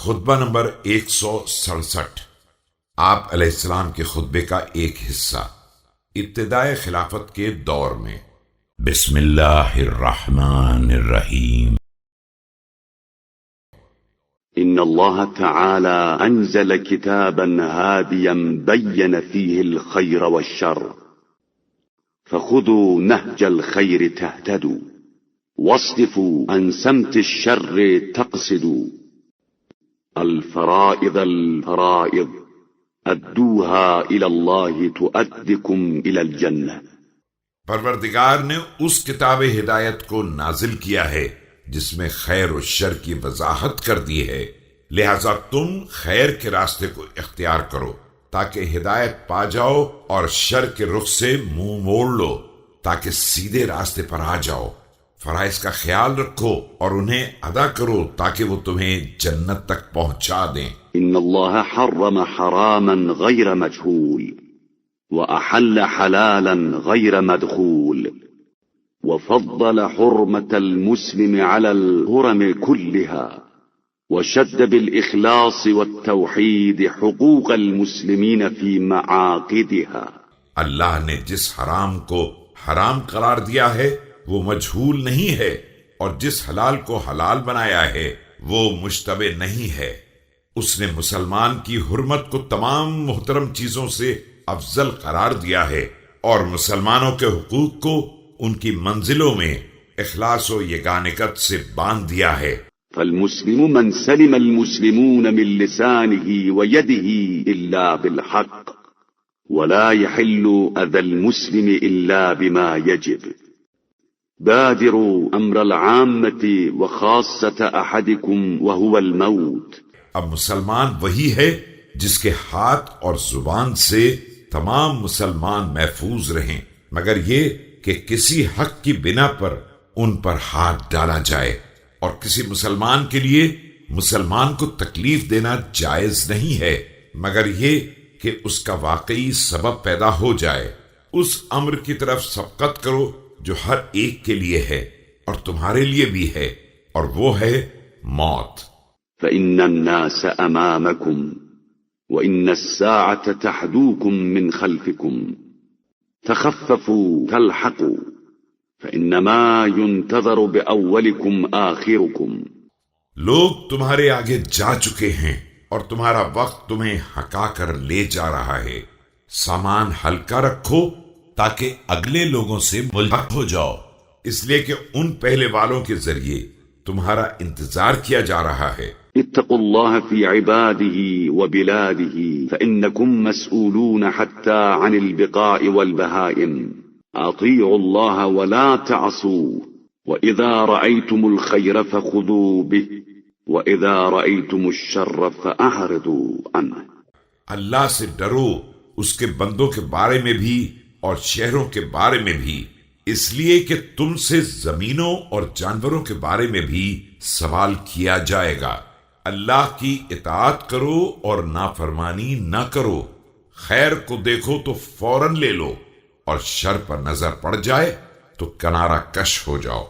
خطبہ نمبر 167 آپ علیہ السلام کے خطبے کا ایک حصہ ابتدائے خلافت کے دور میں۔ بسم اللہ الرحمن الرحیم۔ إن الله تعالى أنزل كتابا هاديا بين فيه الخير والشر فخذوا نهج الخير تهتدوا واصدفوا عن سمت الشر تقصدوا الفرائض أدوها إلى الله تؤدكم إلى الجنة۔ پروردگار نے اس کتاب ہدایت کو نازل کیا ہے جس میں خیر و شر کی وضاحت کر دی ہے، لہذا تم خیر کے راستے کو اختیار کرو تاکہ ہدایت پا جاؤ، اور شر کے رخ سے منہ موڑ لو تاکہ سیدھے راستے پر آ جاؤ۔ فرائض کا خیال رکھو اور انہیں ادا کرو تاکہ وہ تمہیں جنت تک پہنچا دیں۔ إن الله حرم حراما غير مجهول وأحل حلالا غير مدخول وفضل حرمة المسلم على الحرم كلها وشد بالإخلاص والتوحيد حقوق المسلمين في معاقدها۔ اللہ نے جس حرام کو حرام قرار دیا ہے وہ مجہول نہیں ہے، اور جس حلال کو حلال بنایا ہے وہ مشتبہ نہیں ہے۔ اس نے مسلمان کی حرمت کو تمام محترم چیزوں سے افضل قرار دیا ہے، اور مسلمانوں کے حقوق کو ان کی منزلوں میں اخلاص و یگانگت سے باندھ دیا ہے۔ فالمسلم من سلم المسلمون من لسانه ويده إلا بالحق ولا يحل أذى المسلم إلا بما يجب بادروا أمر العامة وخاصة أحدكم وهو الموت۔ اب مسلمان وہی ہے جس کے ہاتھ اور زبان سے تمام مسلمان محفوظ رہیں، مگر یہ کہ کسی حق کی بنا پر ان پر ہاتھ ڈالا جائے، اور کسی مسلمان کے لیے مسلمان کو تکلیف دینا جائز نہیں ہے مگر یہ کہ اس کا واقعی سبب پیدا ہو جائے۔ اس امر کی طرف سبقت کرو جو ہر ایک کے لیے ہے اور تمہارے لیے بھی ہے، اور وہ ہے موت۔ فإن الناس أمامكم وإن الساعة تحدوكم من خلفكم تخففوا تلحقوا فإنما ينتظر بأولكم آخركم۔ لوگ تمہارے آگے جا چکے ہیں اور تمہارا وقت تمہیں ہکا کر لے جا رہا ہے، سامان ہلکا رکھو تاکہ اگلے لوگوں سے ملحق ہو جاؤ، اس لیے کہ ان پہلے والوں کے ذریعے تمہارا انتظار کیا جا رہا ہے۔ اتقوا الله في عباده وبلاده فإنكم مسؤولون حتى عن البقاء والبهائم أطيعوا الله ولا تعصوا وإذا رأيتم الخير فخذوا به وإذا رأيتم الشر فأعرضوا عنه۔ اللہ سے ڈرو، اس کے بندوں کے بارے میں بھی اور شہروں کے بارے میں بھی، اس لیے کہ تم سے زمینوں اور جانوروں کے بارے میں بھی سوال کیا جائے گا۔ اللہ کی اطاعت کرو اور نافرمانی نہ کرو، خیر کو دیکھو تو فوراً لے لو، اور شر پر نظر پڑ جائے تو کنارہ کش ہو جاؤ۔